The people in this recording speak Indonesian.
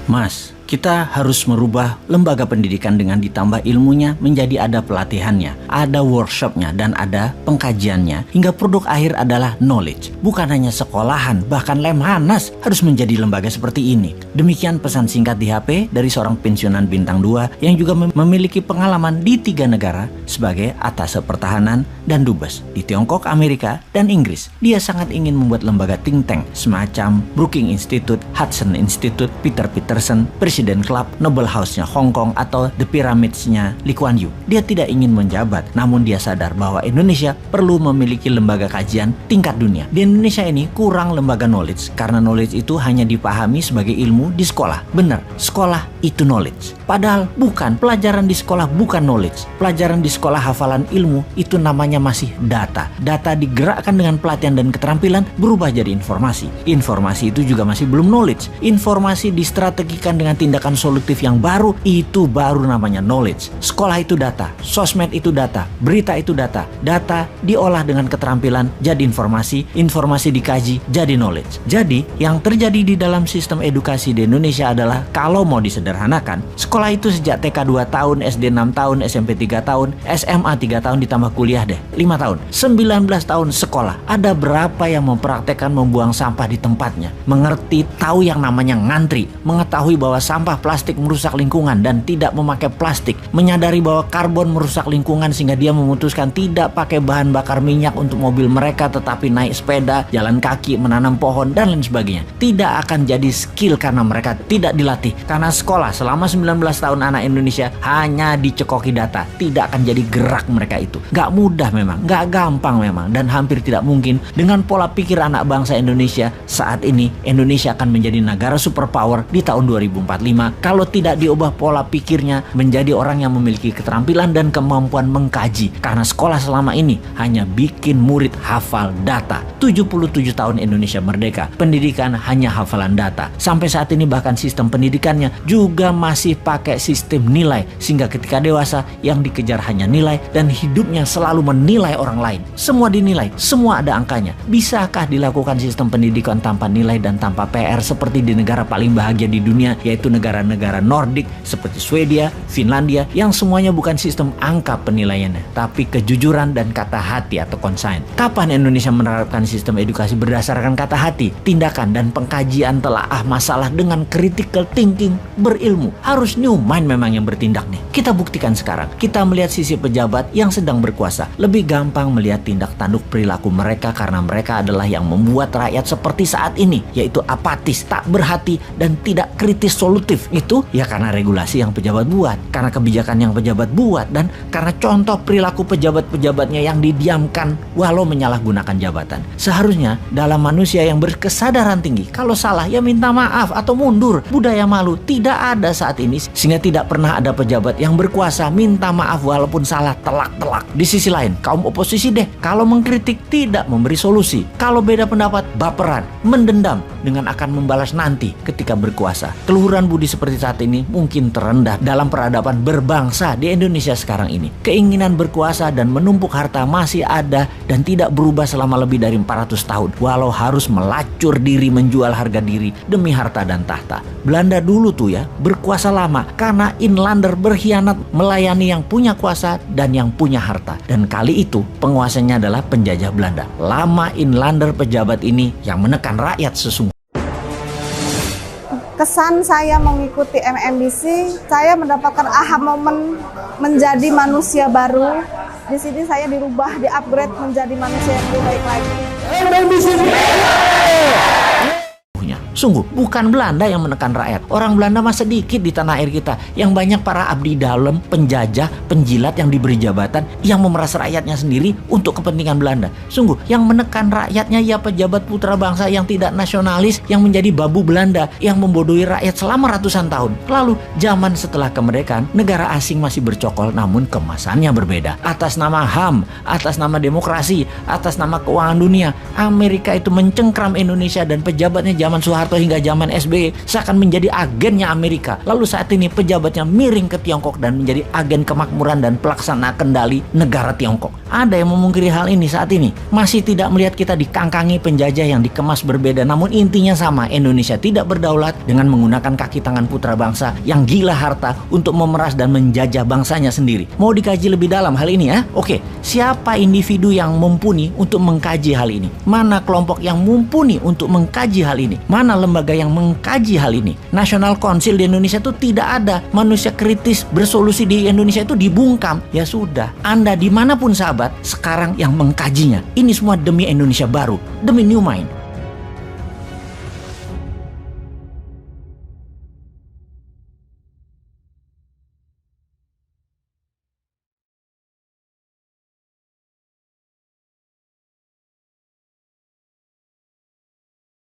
Mas, kita harus merubah lembaga pendidikan dengan ditambah ilmunya menjadi ada pelatihannya, ada workshopnya, dan ada pengkajiannya. Hingga produk akhir adalah knowledge. Bukan hanya sekolahan, bahkan Lemhanas harus menjadi lembaga seperti ini. Demikian pesan singkat di HP dari seorang pensiunan bintang 2 yang juga memiliki pengalaman di 3 negara sebagai atase pertahanan dan dubes di Tiongkok, Amerika, dan Inggris. Dia sangat ingin membuat lembaga think tank semacam Brookings Institute, Hudson Institute, Peter Peterson, Presiden Club, Noble House-nya Hong Kong, atau The Pyramids-nya Lee Kuan Yew. Dia tidak ingin menjabat, namun dia sadar bahwa Indonesia perlu memiliki lembaga kajian tingkat dunia. Di Indonesia ini kurang lembaga knowledge, karena knowledge itu hanya dipahami sebagai ilmu di sekolah. Benar, sekolah itu knowledge. Padahal bukan, pelajaran di sekolah bukan knowledge. Pelajaran di sekolah hafalan ilmu itu namanya masih data. Data digerakkan dengan pelatihan dan keterampilan berubah jadi informasi. Informasi itu juga masih belum knowledge. Informasi distrategikan dengan tindakan solutif yang baru, itu baru namanya knowledge. Sekolah itu data, sosmed itu data, berita itu data. Data diolah dengan keterampilan jadi informasi, informasi dikaji jadi knowledge. Jadi yang terjadi di dalam sistem edukasi di Indonesia adalah, kalau mau disederhanakan, sekolah itu sejak TK 2 tahun, SD 6 tahun, SMP 3 tahun, SMA 3 tahun, ditambah kuliah deh 5 tahun, 19 tahun sekolah. Ada berapa yang mempraktekkan membuang sampah di tempatnya, mengerti, tahu yang namanya ngantri, mengetahui bahwa sampah plastik merusak lingkungan dan tidak memakai plastik, menyadari bahwa karbon merusak lingkungan sehingga dia memutuskan tidak pakai bahan bakar minyak untuk mobil mereka, tetapi naik sepeda, jalan kaki, menanam pohon, dan lain sebagainya. Tidak akan jadi skill karena mereka tidak dilatih. Karena sekolah selama 19 tahun anak Indonesia hanya dicekoki data, tidak akan jadi gerak mereka itu. Gak mudah memang, gak gampang memang, dan hampir tidak mungkin dengan pola pikir anak bangsa Indonesia saat ini. Indonesia akan menjadi negara superpower di tahun 2045 kalau tidak diubah pola pikirnya menjadi orang yang memiliki keterampilan dan kemampuan mengkaji. Karena sekolah selama ini hanya bikin murid hafal data. 77 tahun Indonesia merdeka, pendidikan hanya hafalan data. Sampai saat ini bahkan sistem pendidikannya juga masih pakai sistem nilai, sehingga ketika dewasa yang dikejar hanya nilai dan hidupnya selalu menilai orang lain. Semua dinilai, semua ada angkanya. Bisakah dilakukan sistem pendidikan tanpa nilai dan tanpa PR seperti di negara paling bahagia di dunia, yaitu negara-negara Nordik seperti Swedia, Finlandia, yang semuanya bukan sistem angka penilaiannya, tapi kejujuran dan kata hati atau konsain. Kapan Indonesia menerapkan sistem edukasi berdasarkan kata hati, tindakan, dan pengkajian telaah masalah dengan critical thinking, berilmu? Harus new mind memang yang bertindak nih. Kita buktikan sekarang. Kita melihat sisi pejabat yang sedang berkuasa. Lebih gampang melihat tindak tanduk perilaku mereka karena mereka adalah yang membuat rakyat seperti saat ini, yaitu apatis, tak berhati, dan tidak kritis solutif. Itu ya karena regulasi yang pejabat buat, karena kebijakan yang pejabat buat, dan karena contoh perilaku pejabat-pejabatnya yang didiamkan walau menyalahgunakan jabatan. Seharusnya dalam manusia yang berkesadaran tinggi, kalau salah ya minta maaf atau mundur. Budaya malu tidak ada saat ini, sehingga tidak pernah ada pejabat yang berkuasa minta maaf walaupun salah telak-telak. Di sisi lain, kaum oposisi deh, kalau mengkritik tidak memberi solusi, kalau beda pendapat baperan, mendendam dengan akan membalas nanti ketika berkuasa. Keluhuran budi seperti saat ini mungkin terendah dalam peradaban berbangsa di Indonesia sekarang ini. Keinginan berkuasa dan menumpuk harta masih ada dan tidak berubah selama lebih dari 400 tahun, walau harus melacur diri, menjual harga diri demi harta dan tahta. Belanda dulu tuh ya berkuasa lama karena inlander berkhianat melayani yang punya kuasa dan yang punya harta, dan kali itu penguasanya adalah penjajah Belanda. Lama inlander pejabat ini yang menekan rakyat sesungguhnya. Kesan saya mengikuti MMBC, saya mendapatkan aha momen menjadi manusia baru. Di sini saya dirubah, di-upgrade menjadi manusia yang lebih baik lagi. MMBC. Sungguh, bukan Belanda yang menekan rakyat. Orang Belanda mah sedikit di tanah air kita. Yang banyak para abdi dalam, penjajah, penjilat yang diberi jabatan, yang memeras rakyatnya sendiri untuk kepentingan Belanda. Sungguh, yang menekan rakyatnya ya pejabat putra bangsa yang tidak nasionalis, yang menjadi babu Belanda, yang membodohi rakyat selama ratusan tahun. Lalu, zaman setelah kemerdekaan, negara asing masih bercokol, namun kemasannya berbeda. Atas nama HAM, atas nama demokrasi, atas nama keuangan dunia, Amerika itu mencengkram Indonesia dan pejabatnya zaman Soeharto Soeharto hingga zaman SBY seakan menjadi agennya Amerika. Lalu saat ini pejabatnya miring ke Tiongkok dan menjadi agen kemakmuran dan pelaksana kendali negara Tiongkok. Ada yang memungkiri hal ini saat ini? Masih tidak melihat kita dikangkangi penjajah yang dikemas berbeda, namun intinya sama. Indonesia tidak berdaulat dengan menggunakan kaki tangan putra bangsa yang gila harta untuk memeras dan menjajah bangsanya sendiri. Mau dikaji lebih dalam hal ini ya? Oke, siapa individu yang mumpuni untuk mengkaji hal ini? Mana kelompok yang mumpuni untuk mengkaji hal ini? Mana lembaga yang mengkaji hal ini? National Council di Indonesia itu tidak ada. Manusia kritis bersolusi di Indonesia itu dibungkam. Ya sudah, Anda dimanapun sahabat, sekarang yang mengkajinya. Ini semua demi Indonesia baru, demi New Mind.